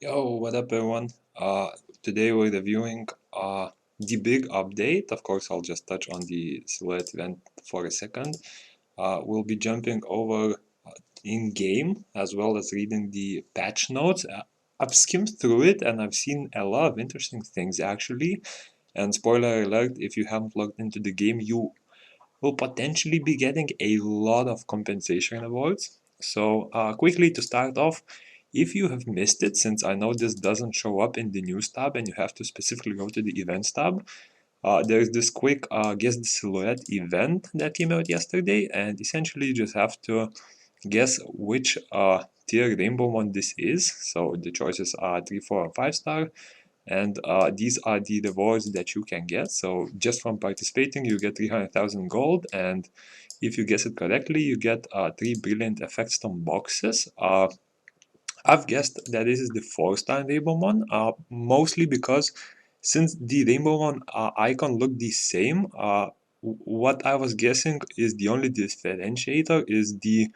Yo, what up everyone? Today we're reviewing the big update. Of course, I'll just touch on the silhouette event for a second. We'll be jumping over in-game as well as reading the patch notes. I've skimmed through it and I've seen a lot of interesting things actually. And spoiler alert, if you haven't logged into the game, you will potentially be getting a lot of compensation awards. So quickly to start off, if you have missed it, since I know this doesn't show up in the news tab and you have to specifically go to the events tab, there's this quick guess the silhouette event that came out yesterday, and essentially you just have to guess which tier rainbow one this is. So the choices are 3, 4, and 5 star, and these are the rewards that you can get. So just from participating you get 300,000 gold, and if you guess it correctly you get 3 brilliant effect stone boxes. I've guessed that this is the 4-star rainbow one, mostly because since the rainbow one icon looked the same, what I was guessing is the only differentiator is the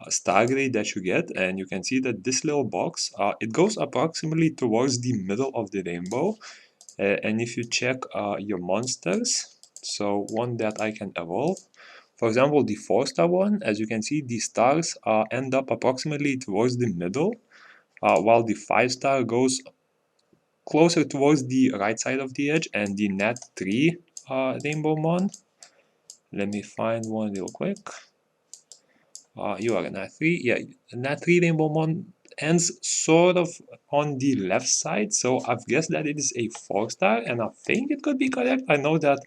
star grade that you get, and you can see that this little box, it goes approximately towards the middle of the rainbow. And if you check your monsters, so one that I can evolve, for example the 4-star one, as you can see the stars end up approximately towards the middle, while the 5-star goes closer towards the right side of the edge, and the nat 3 rainbow mon, let me find one real quick. You are a nat 3, yeah, nat 3 rainbow mon ends sort of on the left side, so I've guessed that it is a 4-star, and I think it could be correct. I know that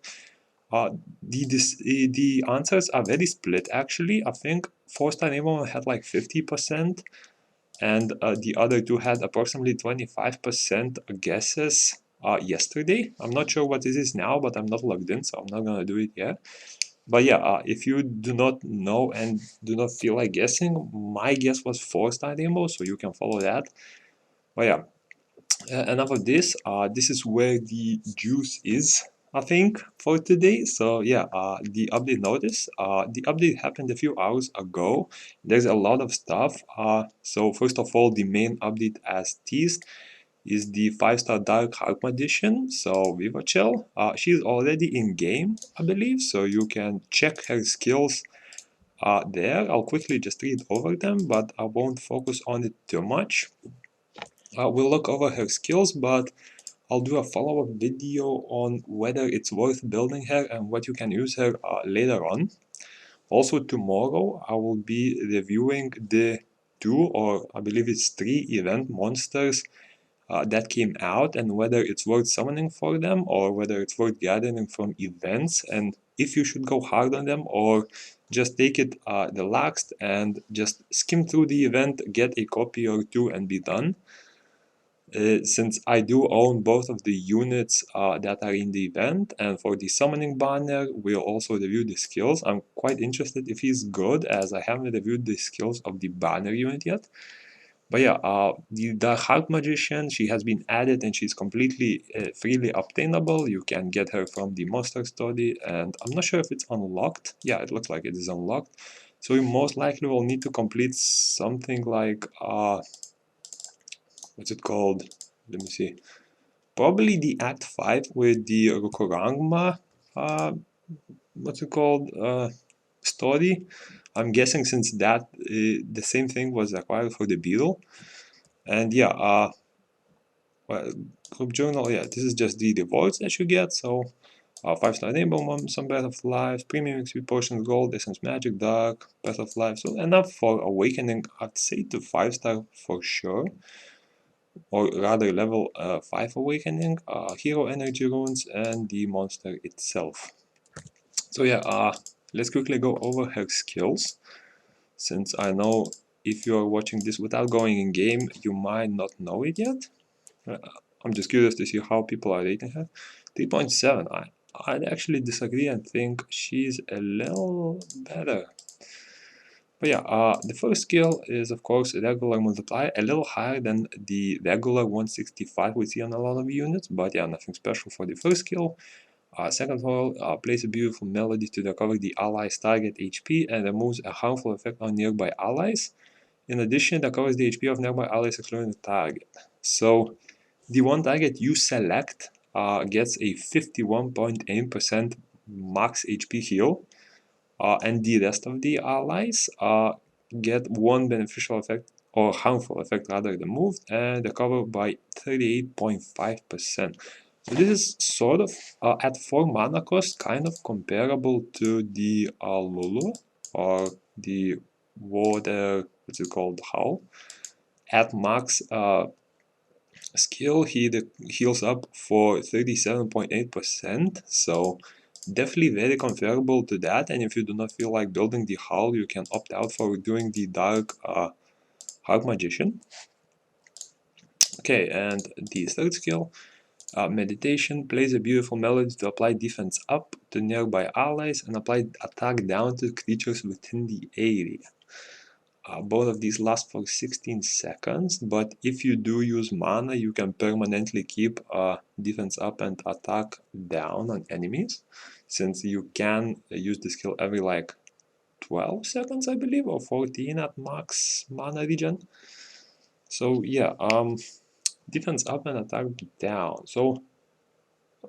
the answers are very split actually. I think 4-star rainbow had like 50%, and the other two had approximately 25% guesses yesterday. I'm not sure what it is now, but I'm not logged in, so I'm not gonna do it yet. But yeah, if you do not know and do not feel like guessing, my guess was 4-star rainbow, so you can follow that. But yeah, enough of this. This is where the juice is, I think, for today. So yeah, the update notice. The update happened a few hours ago. There's a lot of stuff. So first of all, the main update as teased is the 5-star Dark Harp Magician, so Vivachel. She's already in game, I believe, so you can check her skills there. I'll quickly just read over them, but I won't focus on it too much. We'll look over her skills, but I'll do a follow-up video on whether it's worth building her and what you can use her later on. Also tomorrow I will be reviewing the 2, or I believe it's 3 event monsters that came out, and whether it's worth summoning for them or whether it's worth gathering from events, and if you should go hard on them or just take it relaxed and just skim through the event, get a copy or 2 and be done. Since I do own both of the units that are in the event, and for the summoning banner we'll also review the skills. I'm quite interested if he's good, as I haven't reviewed the skills of the banner unit yet. But yeah, the Harp Magician, she has been added and she's completely freely obtainable. You can get her from the monster study, and I'm not sure if it's unlocked. Yeah, it looks like it is unlocked. So you most likely will need to complete something like what's it called? Let me see. Probably the Act 5 with the Rukorangma, what's it called, story. I'm guessing since that the same thing was required for the Beetle. And yeah, well, group journal, yeah, this is just the rewards that you get. So 5-star rainbow, some breath of life, premium XP potions, gold, essence magic, dark, breath of life. So enough for awakening, I'd say to 5-star for sure, or rather level 5 awakening, hero energy runes, and the monster itself. So yeah, let's quickly go over her skills, since I know if you are watching this without going in game you might not know it yet. I'm just curious to see how people are rating her. 3.7. I'd actually disagree and think she's a little better. But yeah, the first skill is of course regular multiplier, a little higher than the regular 165 we see on a lot of units, but yeah, nothing special for the first skill. Second of all, plays a beautiful melody to recover the allies' target HP and removes a harmful effect on nearby allies. In addition, it covers the HP of nearby allies excluding the target. So the one target you select gets a 51.8% max HP heal, and the rest of the allies get one beneficial effect or harmful effect rather removed, and recover by 38.5%. So this is sort of at 4 mana cost, kind of comparable to the Lulu or the water, what's it called, Howl. At max skill, he heals up for 37.8%, so definitely very comparable to that. And if you do not feel like building the Howl, you can opt out for doing the Dark Magician. Okay, and the third skill, Meditation, plays a beautiful melody to apply defense up to nearby allies and apply attack down to creatures within the area. Both of these last for 16 seconds, but if you do use mana, you can permanently keep defense up and attack down on enemies, since you can use the skill every like 12 seconds, I believe, or 14 at max mana regen. So yeah, defense up and attack down. So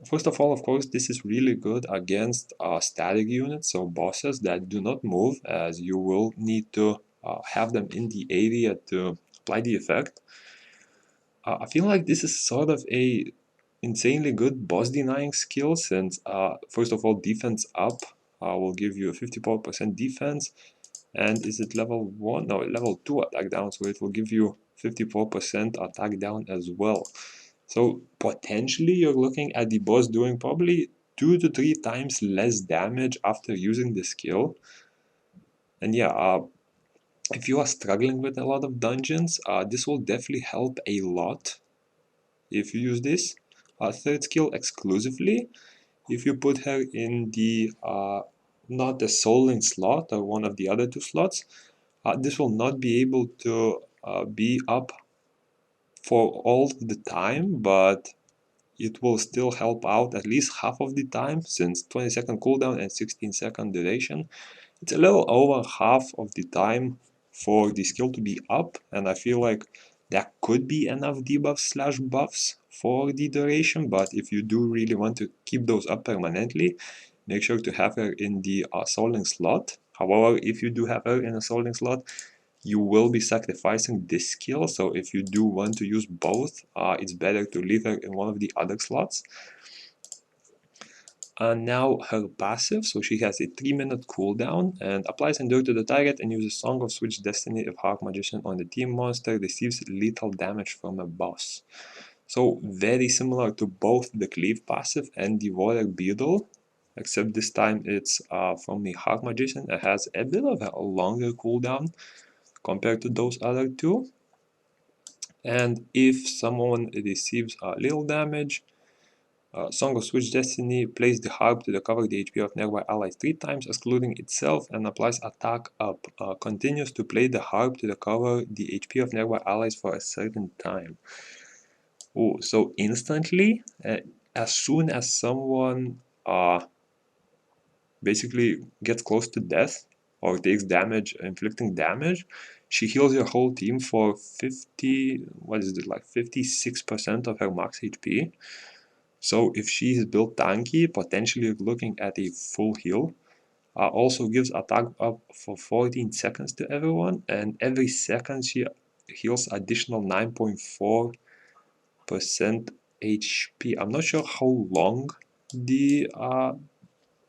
first of all, of course, this is really good against static units, so bosses that do not move, as you will need to have them in the area to apply the effect. I feel like this is sort of a insanely good boss denying skill, since first of all, defense up will give you a 54% defense, and is it level 1? No, level 2 attack down, so it will give you 54% attack down as well. So potentially you're looking at the boss doing probably 2 to 3 times less damage after using the skill. And yeah, if you are struggling with a lot of dungeons, this will definitely help a lot if you use this. Third skill exclusively, if you put her in the not the Soul Link slot or one of the other 2 slots, this will not be able to be up for all the time, but it will still help out at least half of the time, since 20-second cooldown and 16-second duration. It's a little over half of the time for the skill to be up, and I feel like that could be enough debuffs / buffs for the duration, but if you do really want to keep those up permanently, make sure to have her in the Soul Link slot. However, if you do have her in a Soul Link slot, you will be sacrificing this skill, so if you do want to use both, it's better to leave her in one of the other slots. Now her passive, so she has a 3-minute cooldown and applies Endure to the target and uses Song of Switch Destiny if Harp Magician on the team monster receives lethal damage from a boss. So very similar to both the Cleave passive and the Water Beetle, except this time it's from the Harp Magician. It has a bit of a longer cooldown compared to those other 2. And if someone receives little damage, Song of Switch Destiny plays the harp to recover the HP of nearby allies 3 times, excluding itself, and applies attack up. Continues to play the harp to recover the HP of nearby allies for a certain time. Oh, so instantly, as soon as someone basically gets close to death or takes damage, inflicting damage, she heals your whole team for 56% of her max HP. So if she is built tanky, potentially looking at a full heal. Also gives attack up for 14 seconds to everyone, and every second she heals additional 9.4% HP. I'm not sure how long the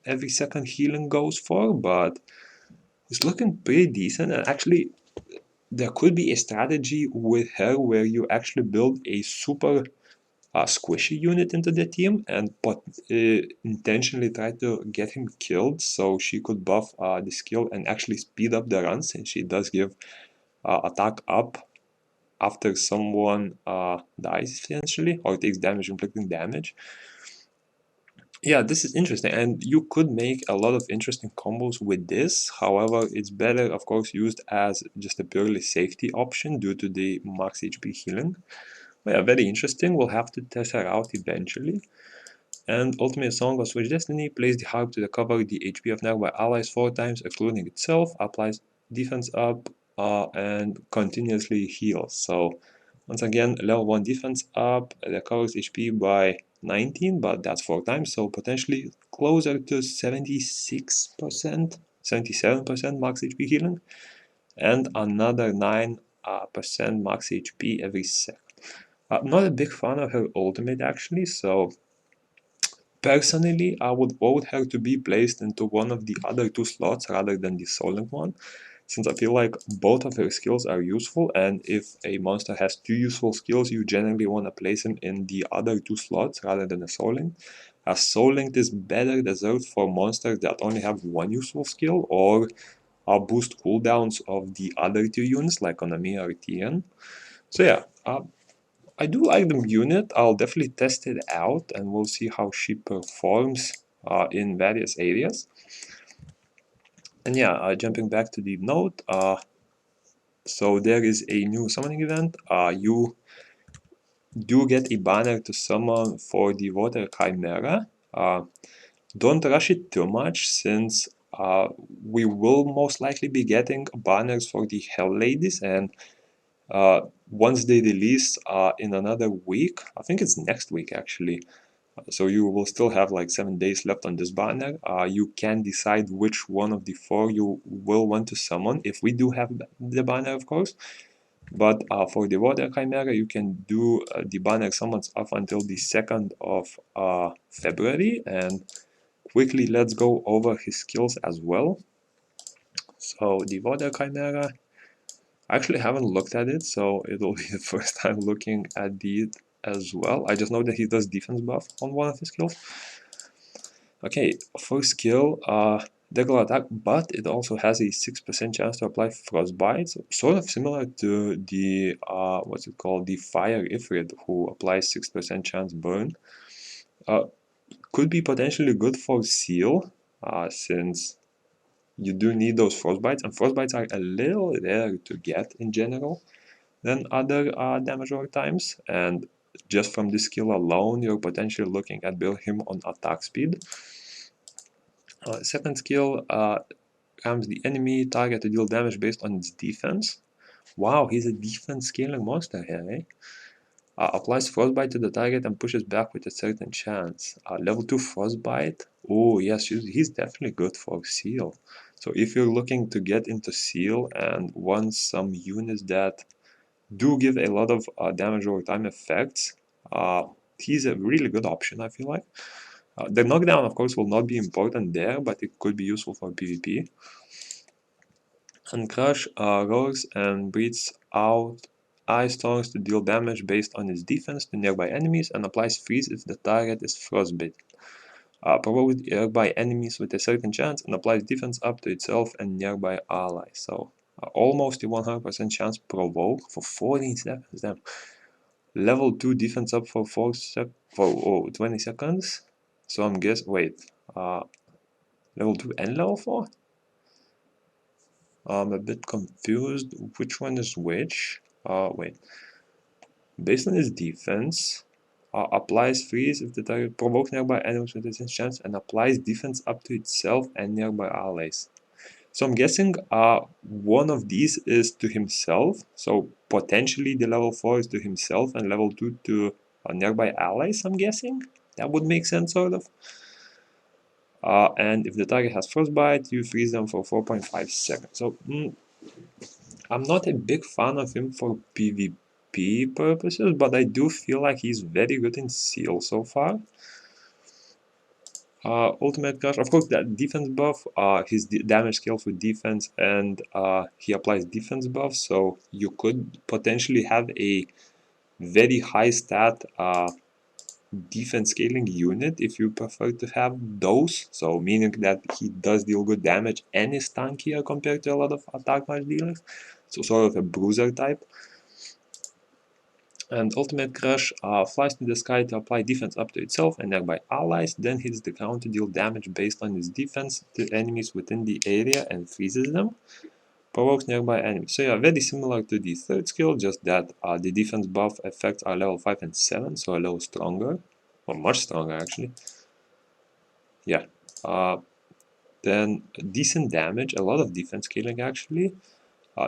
every second healing goes for, but it's looking pretty decent. And actually, there could be a strategy with her where you actually build a super squishy unit into the team and intentionally try to get him killed, so she could buff the skill and actually speed up the run, since she does give attack up after someone dies essentially or takes damage, inflicting damage. Yeah, this is interesting, and you could make a lot of interesting combos with this. However, it's better, of course, used as just a purely safety option due to the max HP healing. But yeah, very interesting. We'll have to test her out eventually. And Ultimate Song of Switch Destiny plays the harp to recover the HP of nearby allies 4 times, excluding itself, applies defense up and continuously heals. So once again, level 1 defense up, recovers HP by 19, but that's 4 times, so potentially closer to 76%, 77% max HP healing, and another 9% max HP every second. I'm not a big fan of her ultimate actually, so personally I would vote her to be placed into one of the other 2 slots rather than the Soling one, since I feel like both of her skills are useful, and if a monster has 2 useful skills, you generally want to place him in the other 2 slots rather than a Soul Link, as Soul Link is better reserved for monsters that only have 1 useful skill or boost cooldowns of the other 2 units like on Ami or Tian. So yeah, I do like the unit. I'll definitely test it out and we'll see how she performs in various areas. And yeah, jumping back to the note, so there is a new summoning event. You do get a banner to summon for the Water Chimera. Don't rush it too much, since we will most likely be getting banners for the Hell Ladies, and once they release in another week, I think it's next week actually, so you will still have like 7 days left on this banner. You can decide which one of the 4 you will want to summon, if we do have the banner of course. But for the Water Chimera, you can do the banner summons up until the 2nd of February. And quickly, let's go over his skills as well. So the Water Chimera, I actually haven't looked at it, so it'll be the first time looking at it as well. I just know that he does defense buff on one of his skills. Okay, first skill, regular attack, but it also has a 6% chance to apply frostbite, so sort of similar to the what's it called, the fire ifrit, who applies 6% chance burn. Could be potentially good for seal, since you do need those frostbites, and frostbites are a little rare to get in general than other damage over times, and just from this skill alone, you're potentially looking at building him on attack speed. Second skill, rams the enemy target to deal damage based on its defense. Wow, he's a defense scaling monster here, eh? Applies frostbite to the target and pushes back with a certain chance. Level 2 frostbite. Oh yes, he's definitely good for seal. So if you're looking to get into seal and want some units that do give a lot of damage over time effects, he's a really good option, I feel like. The knockdown, of course, will not be important there, but it could be useful for PvP. And Crush roars and breathes out ice storms to deal damage based on its defense to nearby enemies, and applies freeze if the target is frostbitten. Provokes nearby enemies with a certain chance and applies defense up to itself and nearby allies. So almost a 100% chance provoke for 14 seconds. Damn. Level 2 defense up for 20 seconds. So I'm guessing, wait, level 2 and level 4? I'm a bit confused which one is which. Wait. Based on his defense, applies freeze if the target provokes nearby enemies with a chance, and applies defense up to itself and nearby allies. So I'm guessing one of these is to himself, so potentially the level 4 is to himself and level 2 to nearby allies, I'm guessing. That would make sense, sort of. And if the target has frostbite, you freeze them for 4.5 seconds. So I'm not a big fan of him for PvP purposes, but I do feel like he's very good in seal so far. Ultimate Crush, of course, that defense buff, his damage scales with defense, and he applies defense buff, so you could potentially have a very high stat defense scaling unit if you prefer to have those, so meaning that he does deal good damage and is tankier compared to a lot of attack match dealers, so sort of a bruiser type. And Ultimate Crush flies to the sky to apply defense up to itself and nearby allies, then hits the ground to deal damage based on its defense to enemies within the area and freezes them. Provokes nearby enemies. So yeah, very similar to the third skill, just that the defense buff effects are level 5 and 7, so a little stronger, or much stronger actually. Yeah. Then decent damage, a lot of defense scaling actually.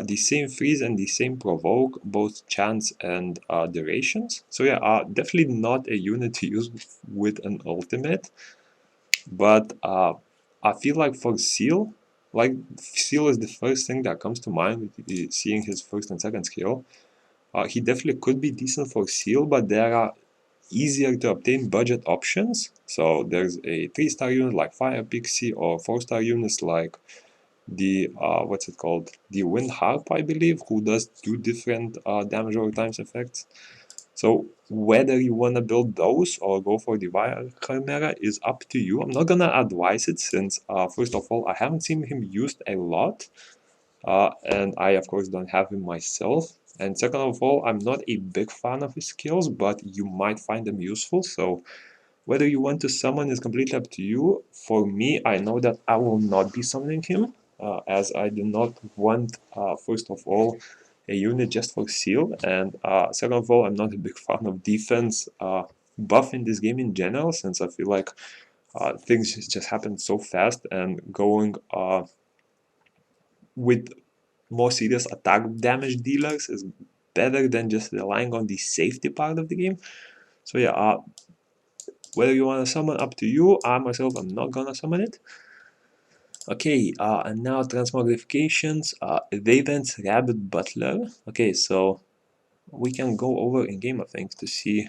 the same freeze and the same provoke, both chance and durations. So yeah, definitely not a unit to use with an ultimate, but I feel like for Seal, like Seal is the first thing that comes to mind with seeing his first and second skill. He definitely could be decent for Seal, but there are easier to obtain budget options. So there's a 3-star unit like Fire Pixie, or 4-star units like the what's it called, the Wind Harp, I believe, who does 2 different damage over times effects. So whether you want to build those or go for the Vile Chimera is up to you. I'm not gonna advise it, since first of all, I haven't seen him used a lot, and I of course don't have him myself, and second of all, I'm not a big fan of his skills, but you might find them useful. So whether you want to summon is completely up to you. For me, I know that I will not be summoning him, as I do not want, first of all, a unit just for Seal, and second of all, I'm not a big fan of defense buff in this game in general, since I feel like things just happen so fast, and going with more serious attack damage dealers is better than just relying on the safety part of the game. So yeah, whether you want to summon, up to you. I myself am not gonna summon it. Okay, and now transmogrifications. Raven's Rabbit Butler. Okay, so we can go over in game, I think, to see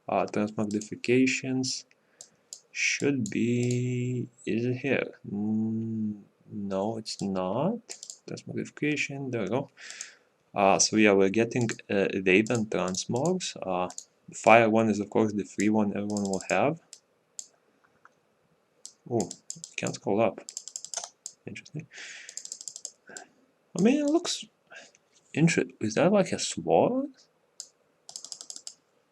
transmogrifications. Should be, is it here? No, it's not. Transmogrification, there we go. So yeah, we're getting Raven transmogs. The fire one is of course the free one everyone will have. Oh, can't scroll up. Interesting. I mean, it looks interesting. Is that like a sword?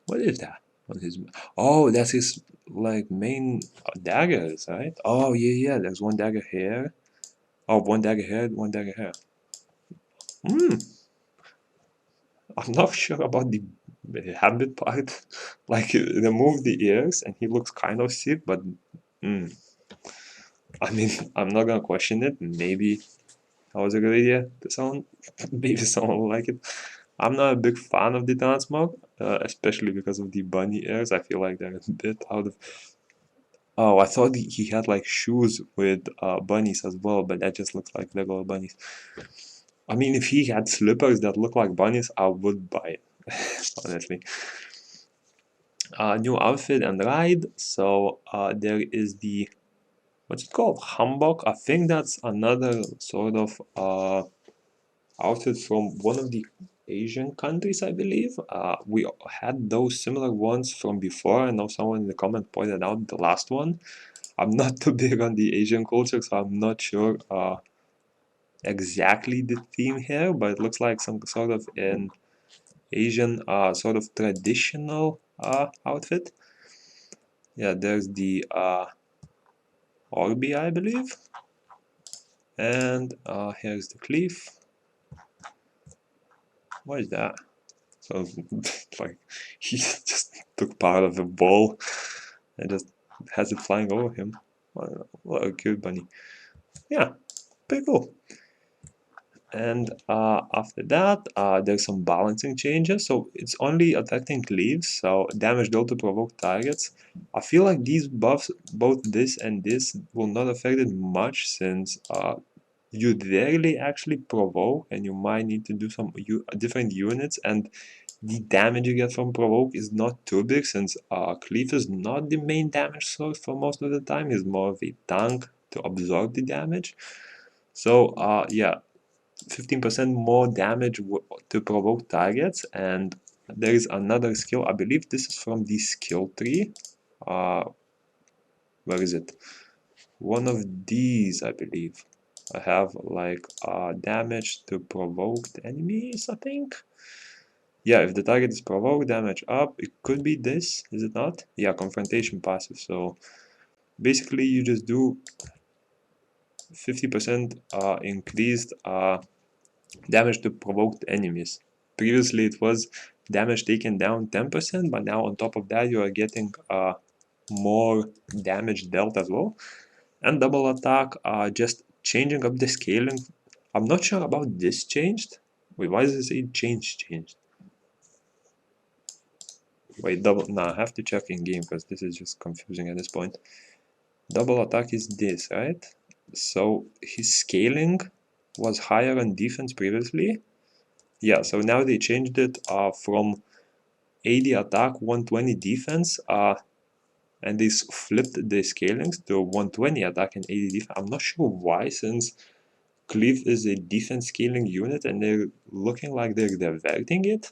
What is that? What is? Oh, that's his like main daggers, right? Oh yeah, there's one dagger here. Oh, one dagger here, one dagger here. I'm not sure about the habit part. Like, remove the ears and he looks kind of sick, but I mean, I'm not gonna question it. Maybe that was a good idea to someone. Maybe someone will like it. I'm not a big fan of the transmog, especially because of the bunny ears. I feel like they're a bit out of. Oh, I thought he had like shoes with bunnies as well, but that just looks like regular bunnies. I mean, if he had slippers that look like bunnies, I would buy it, honestly. New outfit and ride. So there is the, what's it called? Hanbok. I think that's another sort of outfit from one of the Asian countries, I believe. We had those similar ones from before. I know someone in the comment pointed out the last one. I'm not too big on the Asian culture, so I'm not sure exactly the theme here, but it looks like some sort of an Asian sort of traditional outfit. Yeah, there's the Orbi, I believe. And here's the cliff. What is that? So, like, he just took part of a ball and just has it flying over him. What a cute bunny. Yeah, pretty cool. And after that, there's some balancing changes. So it's only attacking cleaves, so damage dealt to provoke targets. I feel like these buffs, both this and this, will not affect it much, since you rarely actually provoke, and you might need to do some different units, and the damage you get from provoke is not too big, since cleave is not the main damage source for most of the time. It's more of a tank to absorb the damage. So yeah, 15% more damage to provoke targets. And there is another skill, I believe this is from the skill tree. Where is it? One of these, I believe. I have like damage to provoked enemies, I think. Yeah, if the target is provoked, damage up. It could be this, is it not? Yeah, confrontation passive. So basically you just do 50% increased damage to provoked enemies. Previously it was damage taken down 10%, but now on top of that you are getting more damage dealt as well. And double attack, just changing up the scaling. I'm not sure about this changed, Wait, why does it say changed? Wait, double. Nah, I have to check in game because this is just confusing at this point. Double attack is this, right? So his scaling was higher on defense previously. Yeah, so now they changed it from 80 attack, 120 defense, and they flipped the scalings to 120 attack and 80 defense. I'm not sure why, since Cleave is a defense scaling unit and they're looking like they're diverting it.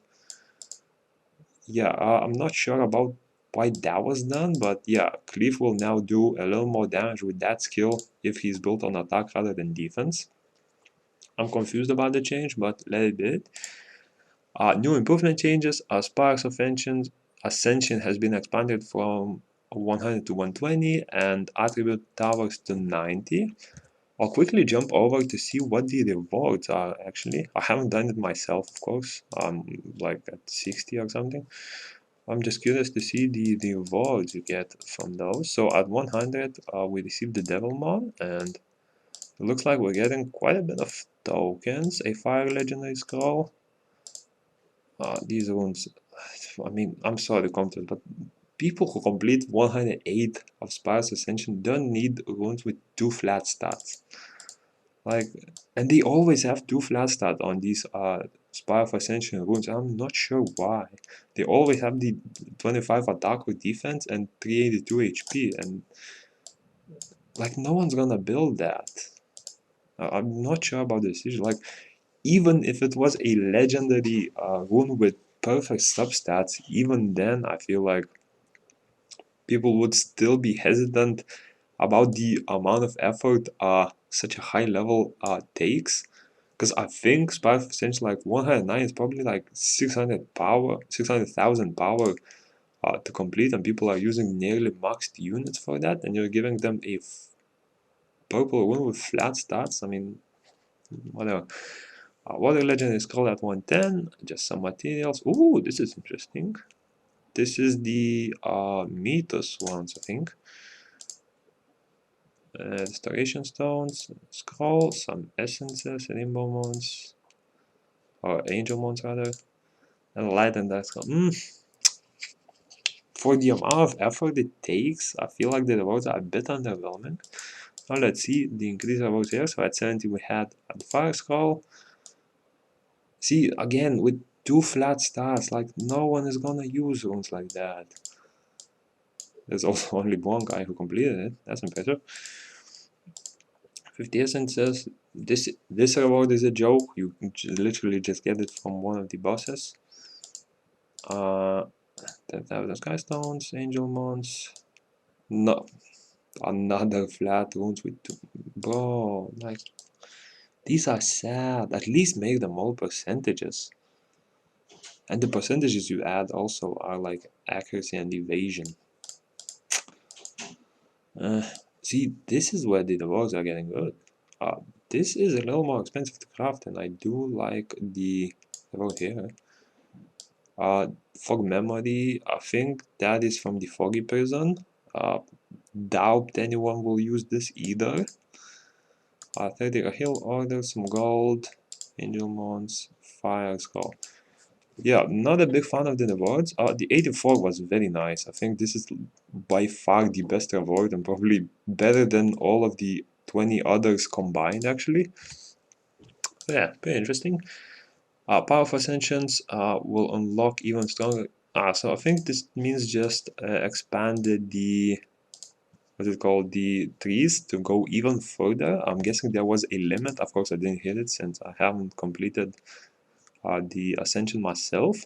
Yeah, I'm not sure about why that was done, but yeah, Cleave will now do a little more damage with that skill if he's built on attack rather than defense. I'm confused about the change, but let it be. New improvement changes. Sparks of Ascension has been expanded from 100 to 120 and attribute towers to 90. I'll quickly jump over to see what the rewards are actually. I haven't done it myself, of course. Like at 60 or something. I'm just curious to see the rewards you get from those. So at 100, we received the devilmon, and it looks like we're getting quite a bit of tokens. A fire legendary scroll. These runes, I mean, I'm sorry, content, but people who complete 108 of Spire's Ascension don't need runes with 2 flat stats. Like, and they always have 2 flat stats on these Spire of Ascension runes. I'm not sure why. They always have the 25 attack or defense and 382 HP, and like no one's gonna build that. I'm not sure about the decision. Like, even if it was a legendary rune with perfect substats, even then I feel like people would still be hesitant about the amount of effort such a high level takes. Because I think Spy of Ascension like 109 is probably like 600 power, 600,000 power to complete, and people are using nearly maxed units for that, and you're giving them a purple rune with flat stats. I mean, whatever. Water Legend is called at 110, just some materials. Ooh, this is interesting. This is the Mythos ones, I think. Restoration stones, scroll, some essences, rainbow mons, or angel mons rather, and light and dark scroll. For the amount of effort it takes, I feel like the rewards are a bit underwhelming. Now let's see the increased rewards here. So at 70 we had the fire scroll. See, again, with 2 flat stars, like no one is gonna use runes like that. There's also only one guy who completed it. That's impressive. 50 essences. This reward is a joke. You literally just get it from one of the bosses. 10,000 sky stones, angel mons. No, another flat runes with 2. Bro, like, these are sad. At least make them all percentages. And the percentages you add also are like accuracy and evasion. See, this is where the rewards are getting good. This is a little more expensive to craft, and I do like the reward here. Fog memory, I think that is from the foggy prison. Doubt anyone will use this either. 30 a hill order, some gold, angel mons, fire skull. Yeah, not a big fan of the rewards. The 84 was very nice. I think this is by far the best reward and probably better than all of the 20 others combined, actually. So yeah, pretty interesting. Power of Ascensions will unlock even stronger. So I think this means just expanded the, what's it called, the trees to go even further. I'm guessing there was a limit. Of course, I didn't hit it since I haven't completed the Ascension myself.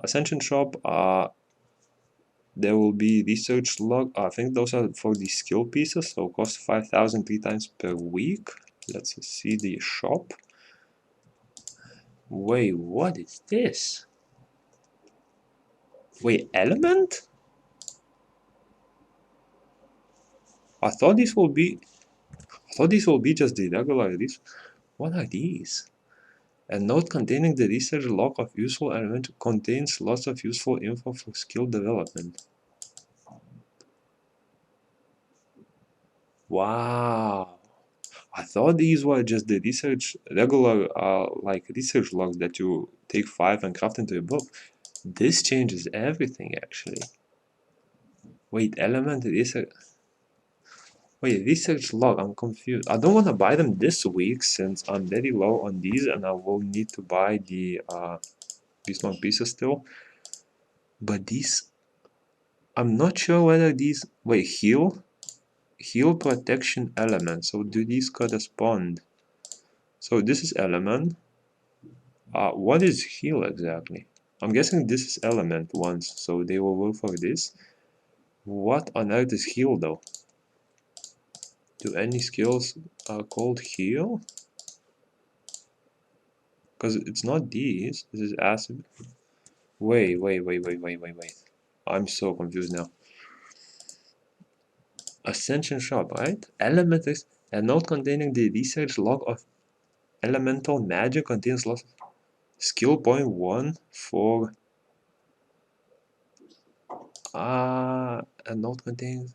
Ascension shop, there will be research log. I think those are for the skill pieces, so cost 5,000 3 times per week. Let's see the shop. Wait, what is this? Wait, element? I thought this will be just the regular these. What are these? A note containing the research log of useful element contains lots of useful info for skill development. Wow. I thought these were just the research, regular, like research logs that you take 5 and craft into a book. This changes everything, actually. Wait, element research. Wait, research log, I'm confused. I don't want to buy them this week since I'm very low on these and I will need to buy the Beastmark pieces still. But these, I'm not sure whether these, wait, heal protection element. So do these correspond? So this is element. What is heal exactly? I'm guessing this is element once, so they will work for this. What on earth is heal though? Do any skills called heal? Because it's not these. This is acid. Wait. I'm so confused now. Ascension shop, right? Element is a note containing the research log of elemental magic contains lots of skill point 1 for a note containing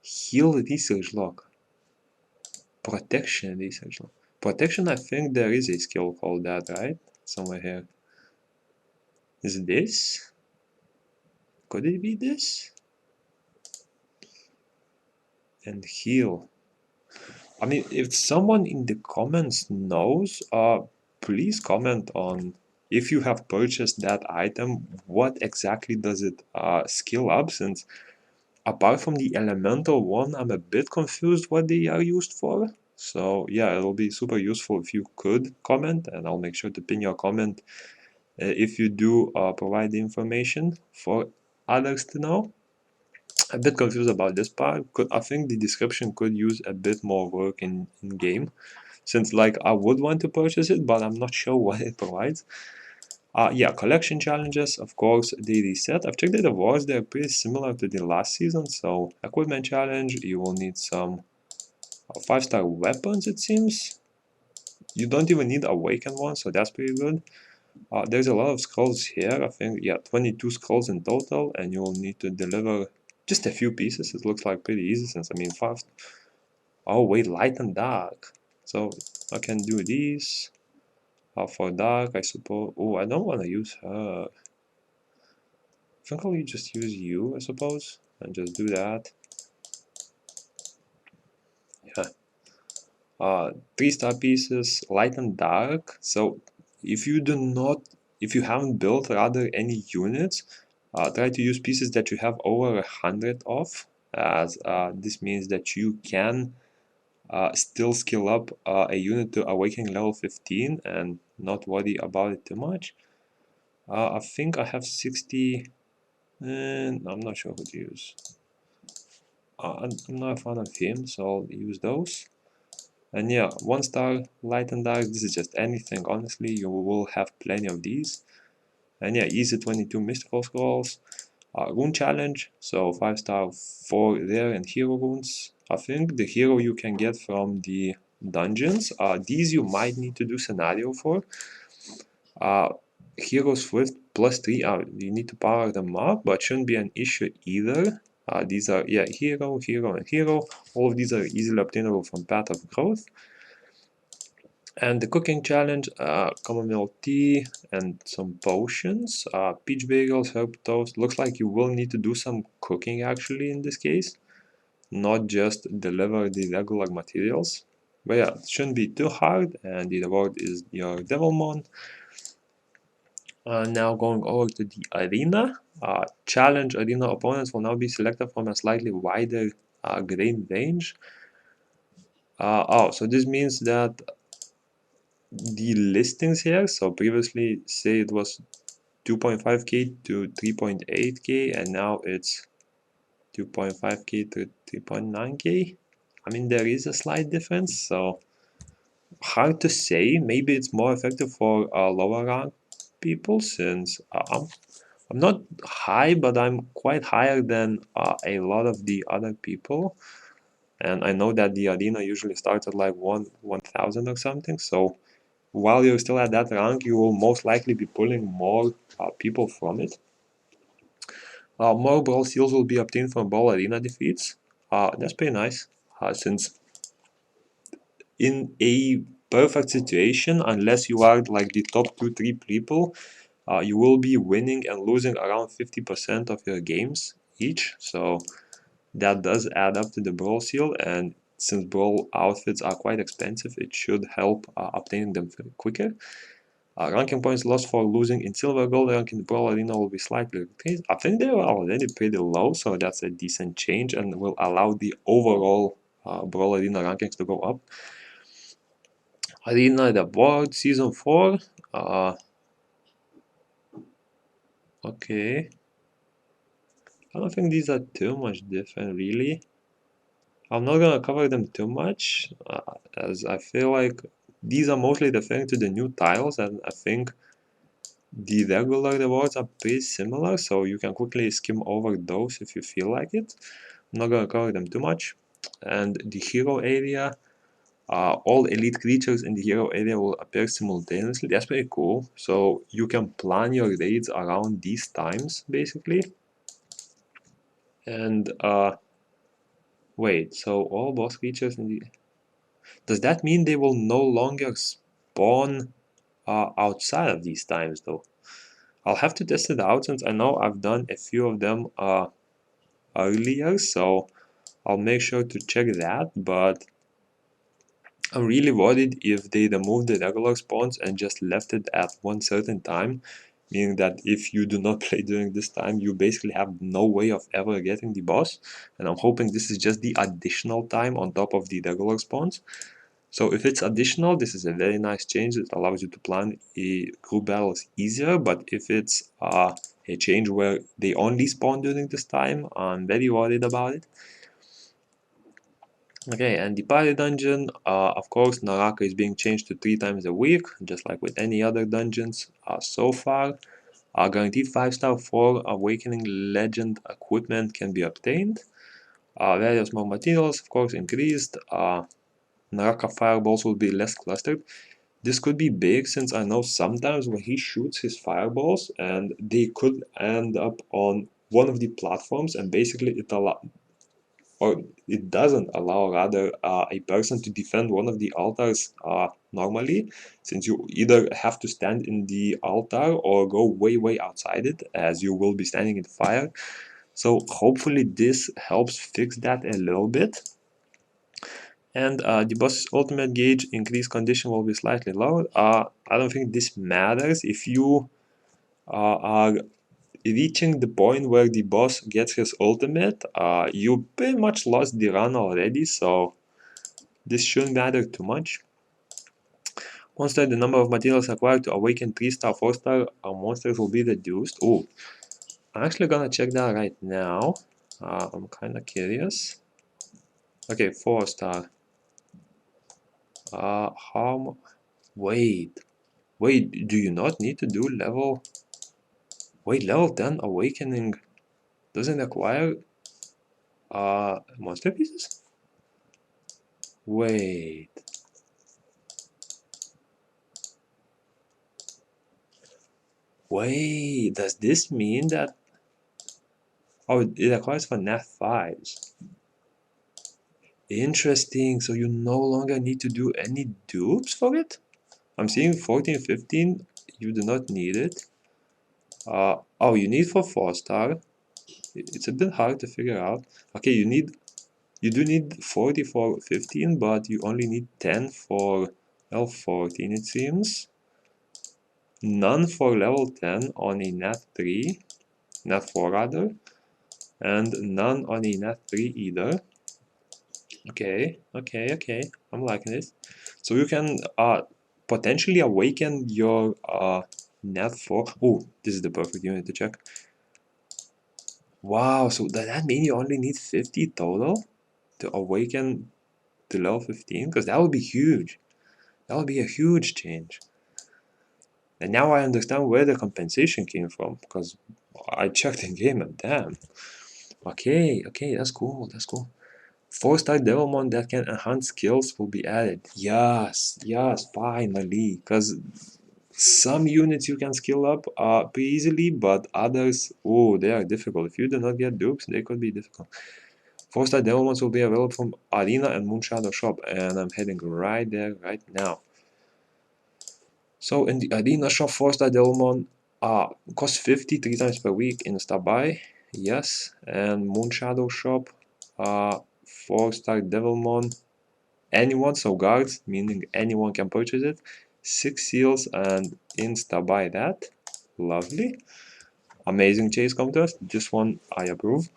heal research log. Protection research log. Protection, I think there is a skill called that, right? Somewhere here. Is this? Could it be this? And heal. I mean, if someone in the comments knows, please comment on if you have purchased that item, what exactly does it skill up, since apart from the elemental one, I'm a bit confused what they are used for. So yeah, it'll be super useful if you could comment, and I'll make sure to pin your comment if you do provide the information for others to know. A bit confused about this part. I think the description could use a bit more work in game, since like I would want to purchase it, but I'm not sure what it provides. Yeah, collection challenges, of course, they reset. I've checked the rewards, they're pretty similar to the last season. So equipment challenge, you will need some 5-star weapons, it seems. You don't even need awakened ones, so that's pretty good. There's a lot of scrolls here. I think, yeah, 22 scrolls in total, and you'll need to deliver just a few pieces. It looks like pretty easy since, I mean, 5. Oh, wait, light and dark. So I can do these. For dark, I suppose. Oh, I don't want to use her. I think I'll just use you, I suppose, and just do that. Yeah. 3-star pieces, light and dark. So if you haven't built rather any units, try to use pieces that you have over 100 of, as this means that you can still skill up a unit to awakening level 15 and not worry about it too much. I think I have 60, and I'm not sure who to use. I'm not a fan of him, so I'll use those. And yeah, 1-star light and dark, this is just anything, honestly, you will have plenty of these. And yeah, easy 22 mystical scrolls. Rune challenge, so 5-star 4 rare and hero runes. I think the hero you can get from the dungeons. These you might need to do scenario for. Hero Swift +3, you need to power them up, but shouldn't be an issue either. These are, yeah, hero, and hero. All of these are easily obtainable from Path of Growth. And the cooking challenge, chamomile tea and some potions, peach bagels, herb toast. Looks like you will need to do some cooking actually in this case, not just deliver the regular materials. But yeah, it shouldn't be too hard, and the reward is your devilmon. Now going over to the arena. Challenge arena opponents will now be selected from a slightly wider grain range. So this means that the listings here, so previously say it was 2.5k to 3.8k, and now it's 2.5k to 3.9k. I mean, there is a slight difference, so hard to say. Maybe it's more effective for lower rank people, since I'm not high, but I'm quite higher than a lot of the other people. And I know that the arena usually starts at like 1,000 or something. So while you're still at that rank, you will most likely be pulling more people from it. More brawl seals will be obtained from brawl arena defeats. That's pretty nice, since in a perfect situation, unless you are like the top 2-3 people, you will be winning and losing around 50% of your games each. So that does add up to the brawl seal, and since brawl outfits are quite expensive, it should help obtaining them quicker. Ranking points lost for losing in silver gold rank in the brawl arena will be slightly increased. I think they were already pretty low, so that's a decent change and will allow the overall brawl arena rankings to go up. Arena the Board Season 4. Okay. I don't think these are too much different, really. I'm not gonna cover them too much, as I feel like these are mostly referring to the new tiles, and I think the regular rewards are pretty similar, so you can quickly skim over those if you feel like it. I'm not gonna cover them too much. And the hero area, all elite creatures in the hero area will appear simultaneously. That's pretty cool. So you can plan your raids around these times, basically. And wait, so all boss creatures in the... Does that mean they will no longer spawn outside of these times, though? I'll have to test it out, since I know I've done a few of them earlier, so I'll make sure to check that. But I'm really worried if they remove the regular spawns and just left it at one certain time, meaning that if you do not play during this time, you basically have no way of ever getting the boss. And I'm hoping this is just the additional time on top of the regular spawns. So if it's additional, this is a very nice change. It allows you to plan group battles easier. But if it's a change where they only spawn during this time, I'm very worried about it. Okay, and the party dungeon, of course, Naraka is being changed to 3 times a week, just like with any other dungeons so far. Guaranteed 5-star for Awakening Legend equipment can be obtained. Various more materials, of course, increased. Naraka fireballs will be less clustered. This could be big, since I know sometimes when he shoots his fireballs, and they could end up on one of the platforms, and basically it doesn't allow rather a person to defend one of the altars normally, since you either have to stand in the altar or go way outside it, as you will be standing in fire. So hopefully this helps fix that a little bit. And the boss's ultimate gauge increase condition will be slightly lower. I don't think this matters. If you are reaching the point where the boss gets his ultimate, you pretty much lost the run already, so this shouldn't matter too much. Monster, the number of materials required to awaken 3-star, 4-star monsters will be reduced. Oh, I'm actually gonna check that right now. I'm kinda curious. Okay, 4-star. How... Wait, do you not need to do level... Wait, level 10 awakening doesn't acquire monster pieces? Wait. Wait, does this mean that... Oh, it acquires for Nat 5s. Interesting, so you no longer need to do any dupes for it? I'm seeing 14, 15, you do not need it. Oh, you need for 4-star. It's a bit hard to figure out. Okay, you do need 40 for 15, but you only need 10 for level 14, it seems. None for level 10 on a Nat 3, Nat 4 rather, and none on a Nat 3 either. Okay, I'm liking this. So you can potentially awaken your Nat 4. Oh, this is the perfect unit to check. Wow, so does that mean you only need 50 total to awaken to level 15? Because that would be huge. That would be a huge change. And now I understand where the compensation came from, because I checked in game and damn. Okay, that's cool. 4-star devilmon that can enhance skills will be added. Yes, finally. Because some units you can skill up pretty easily, but others, oh, they are difficult. If you do not get dupes, they could be difficult. 4-star devilmons will be available from Arena and Moonshadow shop, and I'm heading right there right now. So in the Arena shop, 4-star devilmon costs 50 3 times per week insta buy, yes. And Moonshadow shop, 4-star devilmon, anyone, so guards, meaning anyone can purchase it, 6 seals and insta buy that. Lovely. Amazing chase contest. This one I approve.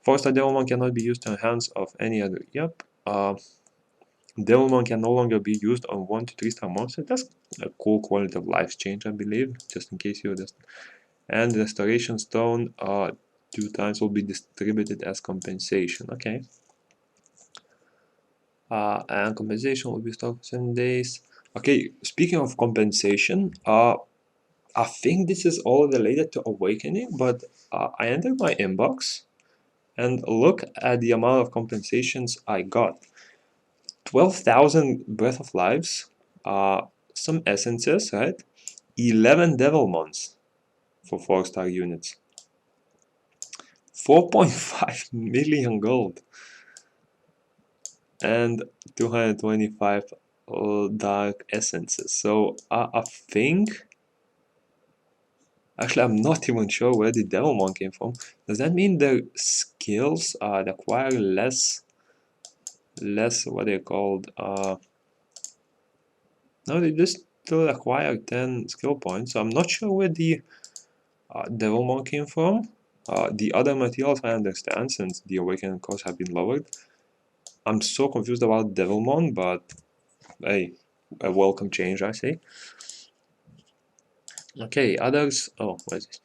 4-star devilmon cannot be used in hands of any other. Yep. Devilmon can no longer be used on 1 to 3-star monsters. That's a cool quality of life change, I believe, just in case you just. And restoration stone 2 times will be distributed as compensation. Okay. And compensation will be stocked 7 days. Okay, speaking of compensation, I think this is all related to Awakening, but I entered my inbox and look at the amount of compensations I got. 12,000 Breath of Lives, some essences, right? 11 Devilmons for 4-star units. 4.5 million gold. And 225 dark essences. So I think... Actually, I'm not even sure where the Devilmon came from. Does that mean the skills require less what they called? No, they just still acquire 10 skill points. So I'm not sure where the Devilmon came from. The other materials I understand, since the awakening costs have been lowered. I'm so confused about Devilmon, but hey, a welcome change, I say. Okay, others. Oh, what is this?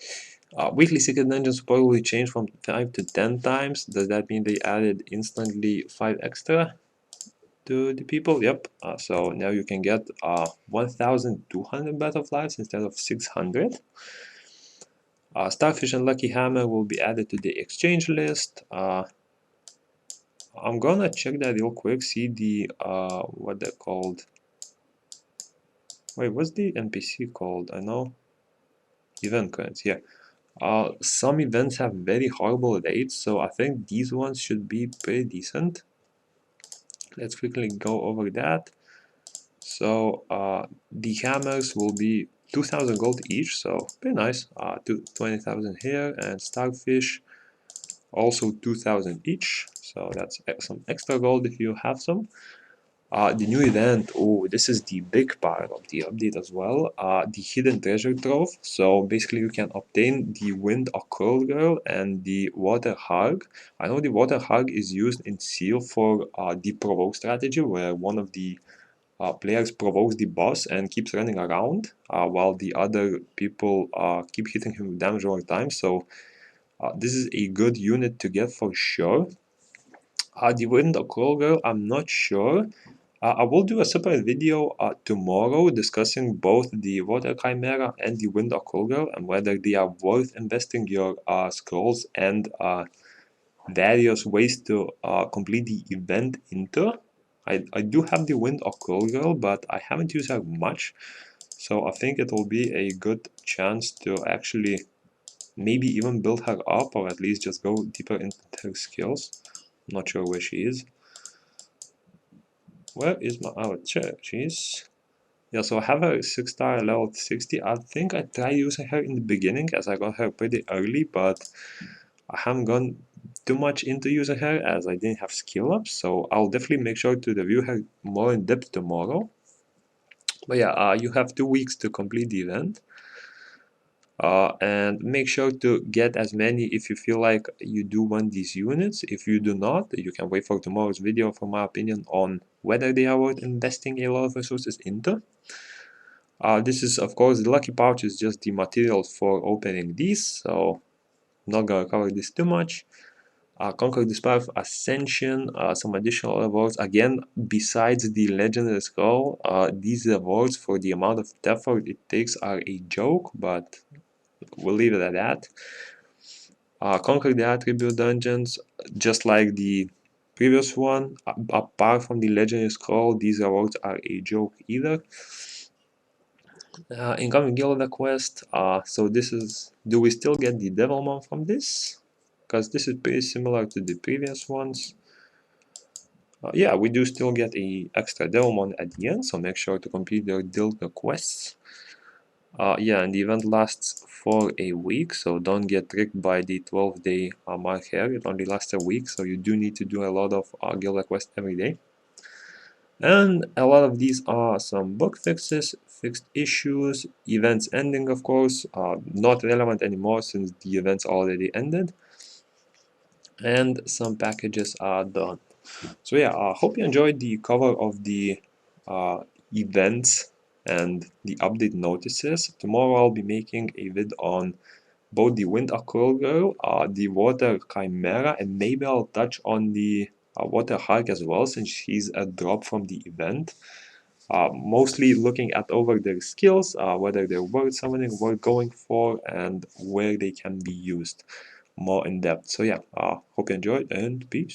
Weekly secret dungeons probably changed from 5 to 10 times. Does that mean they added instantly 5 extra to the people? Yep. So now you can get 1,200 butterflies instead of 600. Starfish and Lucky Hammer will be added to the exchange list. I'm gonna check that real quick, see the what they're called. Wait, what's the NPC called? I know. Event coins, yeah. Some events have very horrible rates, so I think these ones should be pretty decent. Let's quickly go over that. So the hammers will be 2,000 gold each, so pretty nice. 20,000 here, and starfish also 2,000 each. So that's some extra gold if you have some. The new event, oh, this is the big part of the update as well. The hidden treasure trove. So basically, you can obtain the wind occult girl and the water hug. I know the water hug is used in seal for the provoke strategy, where one of the players provokes the boss and keeps running around, while the other people keep hitting him with damage over time. So this is a good unit to get for sure. The wind occult girl, I'm not sure. I will do a separate video tomorrow discussing both the Water Chimera and the Wind Occult and whether they are worth investing your scrolls and various ways to complete the event into. I do have the Wind Occult Girl, but I haven't used her much, so I think it will be a good chance to actually maybe even build her up, or at least just go deeper into her skills. I'm not sure where she is. Where is my... oh, she is... yeah, so I have her 6-star level 60. I think I tried using her in the beginning as I got her pretty early, but I haven't gone too much into using her as I didn't have skill ups. So I'll definitely make sure to review her more in depth tomorrow. But yeah, you have 2 weeks to complete the event. And make sure to get as many if you feel like you do want these units. If you do not, you can wait for tomorrow's video for my opinion on whether they are worth investing a lot of resources into. This is, of course, the lucky pouch is just the materials for opening these, so I'm not gonna cover this too much. Conquer the Spire of Ascension, some additional awards. Again, besides the Legendary Scroll, these awards for the amount of effort it takes are a joke, but we'll leave it at that. Conquer the Attribute Dungeons, just like the previous one, apart from the Legendary Scroll, these awards are a joke either. Incoming Guild quest. So this is... do we still get the Devilmon from this? because this is pretty similar to the previous ones. Yeah, we do still get a extra devilmon at the end, so make sure to complete your guild quests. Yeah, and the event lasts for a week, so don't get tricked by the 12-day mark here. It only lasts a week, so you do need to do a lot of guild quests every day. And a lot of these are some bug fixes, fixed issues, events ending, of course, not relevant anymore since the events already ended, and some packages are done. So yeah, I hope you enjoyed the cover of the events and the update notices. Tomorrow I'll be making a vid on both the Wind Occult Girl, the Water Chimera, and maybe I'll touch on the Water Hark as well, since she's a drop from the event. Mostly looking at over their skills, whether they're worth summoning, worth going for, and where they can be used more in depth. So yeah, hope you enjoyed, and peace.